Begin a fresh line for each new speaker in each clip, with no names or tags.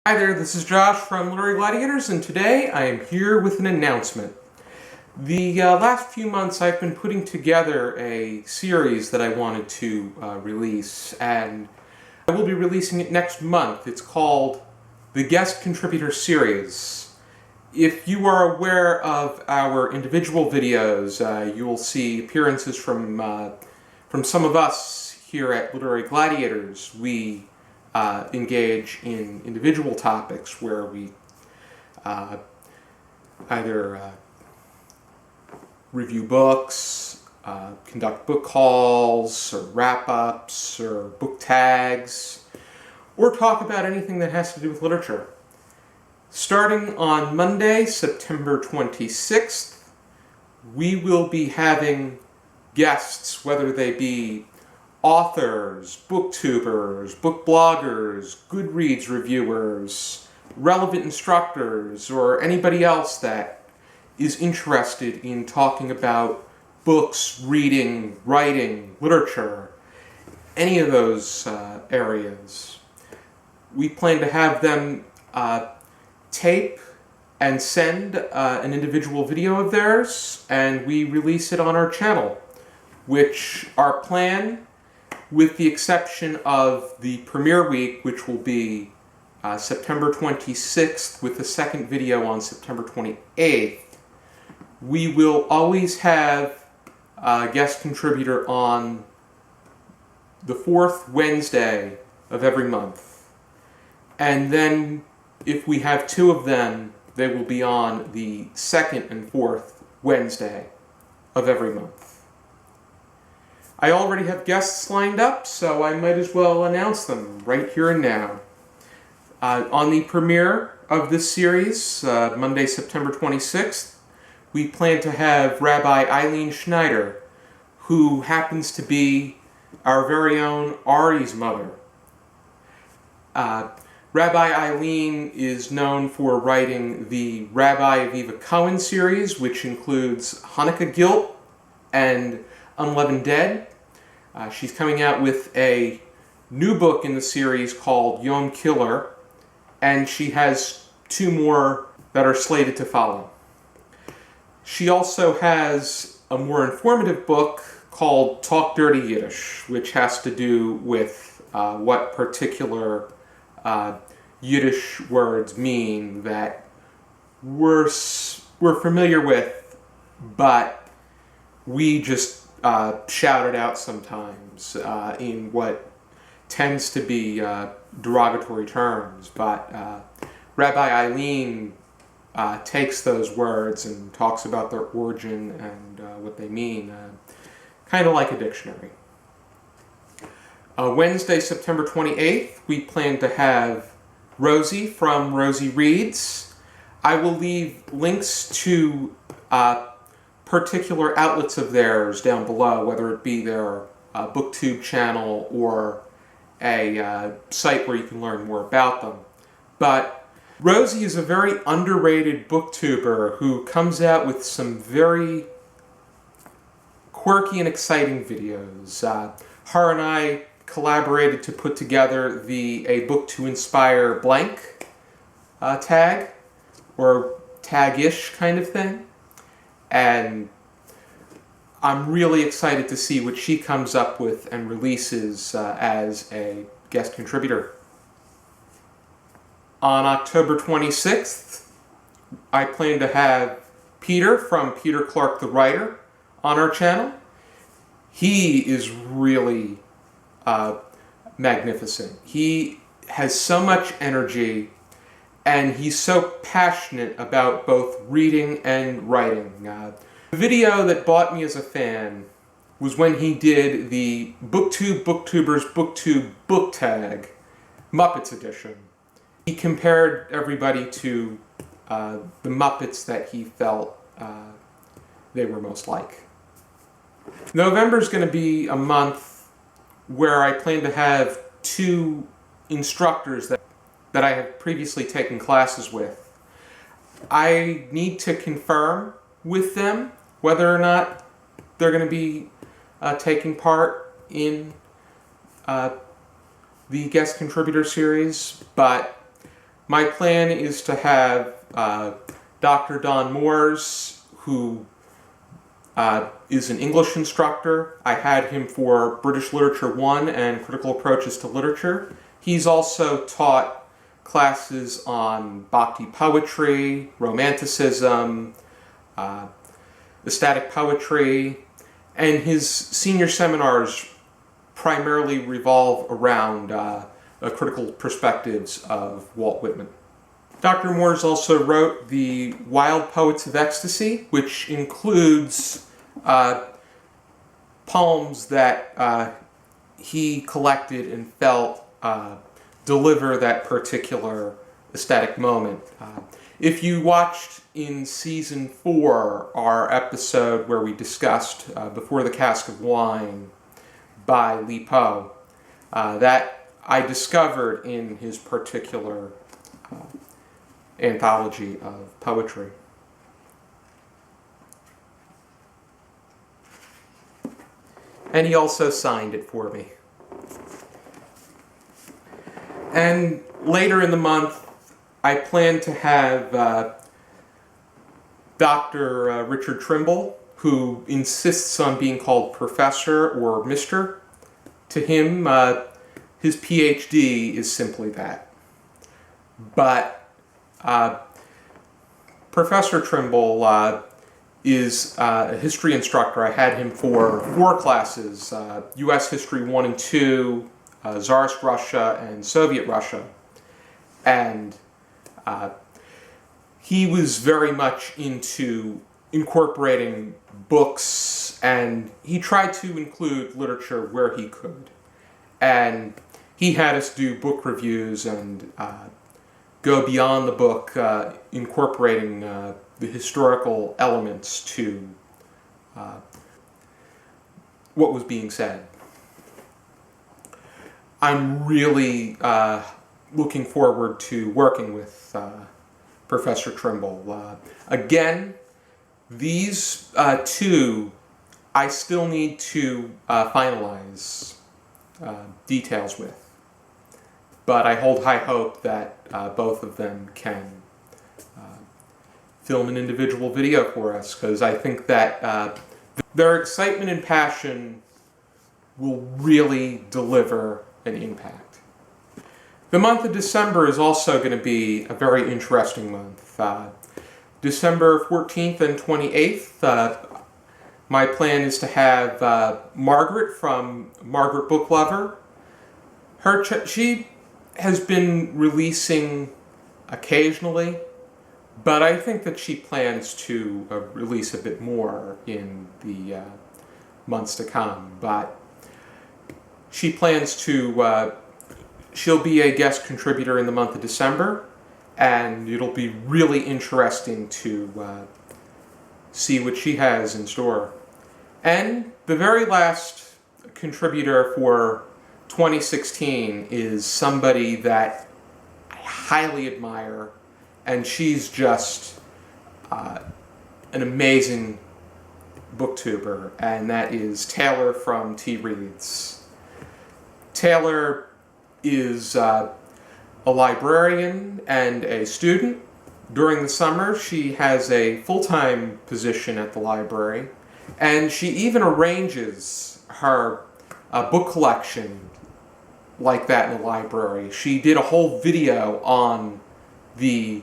Hi there, this is Josh from Literary Gladiators, and today I am here with an announcement. The last few months I've been putting together a series that I wanted to release, and I will be releasing it next month. It's called the Guest Contributor Series. If you are aware of our individual videos, you will see appearances from some of us here at Literary Gladiators. We engage in individual topics where we either review books, conduct book hauls, or wrap-ups, or book tags, or talk about anything that has to do with literature. Starting on Monday, September 26th, we will be having guests, whether they be authors, booktubers, book bloggers, Goodreads reviewers, relevant instructors, or anybody else that is interested in talking about books, reading, writing, literature, any of those areas. We plan to have them tape and send an individual video of theirs, and we release it on our channel, which our plan, with the exception of the premiere week, which will be September 26th, with the second video on September 28th, we will always have a guest contributor on the fourth Wednesday of every month. And then, if we have two of them, they will be on the second and fourth Wednesday of every month. I already have guests lined up, so I might as well announce them right here and now. On the premiere of this series, Monday, September 26th, we plan to have Rabbi Eileen Schneider, who happens to be our very own Ari's mother. Rabbi Eileen is known for writing the Rabbi Aviva Cohen series, which includes Hanukkah Guilt and Unleavened Dead. She's coming out with a new book in the series called Yom Killer, and she has two more that are slated to follow. She also has a more informative book called Talk Dirty Yiddish, which has to do with what particular Yiddish words mean that we're familiar with, but we just shout it out sometimes in what tends to be derogatory terms. But Rabbi Eileen takes those words and talks about their origin and what they mean, kind of like a dictionary. Wednesday, September 28th, we plan to have Rosie from Rosie Reads. I will leave links to particular outlets of theirs down below, whether it be their booktube channel or a site where you can learn more about them. But Rosie is a very underrated booktuber who comes out with some very quirky and exciting videos. Her and I collaborated to put together A Book to Inspire blank tag, or tag-ish kind of thing. And I'm really excited to see what she comes up with and releases as a guest contributor. On October 26th, I plan to have Peter from PeterClarkTheWriter on our channel. He is really magnificent. He has so much energy, and he's so passionate about both reading and writing. The video that bought me as a fan was when he did the Booktubers Booktube book tag, Muppets edition. He compared everybody to the Muppets that he felt they were most like. November is going to be a month where I plan to have two instructors that I have previously taken classes with. I need to confirm with them whether or not they're going to be taking part in the guest contributor series, but My plan is to have Dr. Don Moores, who is an English instructor. I had him for British Literature 1 and Critical Approaches to Literature. He's also taught classes on Bhakti poetry, Romanticism, ecstatic poetry, and his senior seminars primarily revolve around critical perspectives of Walt Whitman. Dr. Moores also wrote The Wild Poets of Ecstasy, which includes poems that he collected and felt deliver that particular aesthetic moment. If you watched in Season 4 our episode where we discussed Before the Cask of Wine by Li Po, that I discovered in his particular anthology of poetry. And he also signed it for me. And later in the month, I plan to have Dr. Richard Trimble, who insists on being called Professor or Mr. To him, his PhD is simply that. But Professor Trimble is a history instructor. I had him for 4 classes, U.S. History 1 and 2, Tsarist Russia, and Soviet Russia. And he was very much into incorporating books, and he tried to include literature where he could. And he had us do book reviews and go beyond the book, incorporating the historical elements to what was being said. I'm really looking forward to working with Professor Trimble. Again, these 2 I still need to finalize details with. But I hold high hope that both of them can film an individual video for us, because I think that their excitement and passion will really deliver an impact. The month of December is also going to be a very interesting month. December 14th and 28th, my plan is to have Margaret from Margaret Booklover. She has been releasing occasionally, but I think that she plans to release a bit more in the months to come. But she plans to, she'll be a guest contributor in the month of December, and it'll be really interesting to see what she has in store. And the very last contributor for 2016 is somebody that I highly admire, and she's just an amazing booktuber, and that is Taylor from T. Reads. Taylor is a librarian and a student. During the summer, she has a full-time position at the library, and she even arranges her book collection like that in the library. She did a whole video on the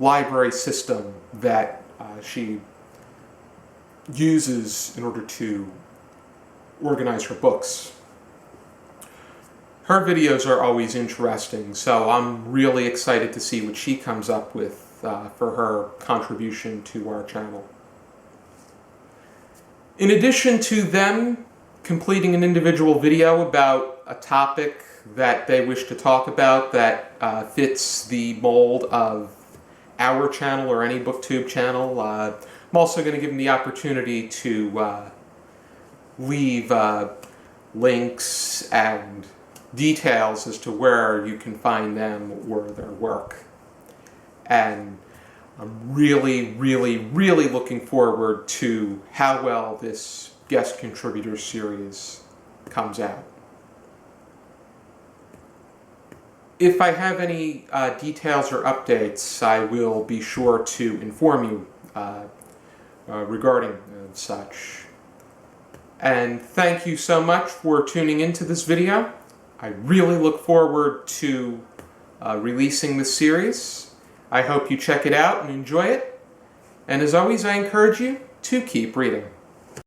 library system that she uses in order to organize her books. Her videos are always interesting, so I'm really excited to see what she comes up with for her contribution to our channel. In addition to them completing an individual video about a topic that they wish to talk about that fits the mold of our channel or any booktube channel, I'm also going to give them the opportunity to leave links and details as to where you can find them or their work. And I'm really, really, really looking forward to how well this guest contributor series comes out. If I have any details or updates, I will be sure to inform you regarding such. And thank you so much for tuning into this video. I really look forward to releasing this series. I hope you check it out and enjoy it. And as always, I encourage you to keep reading.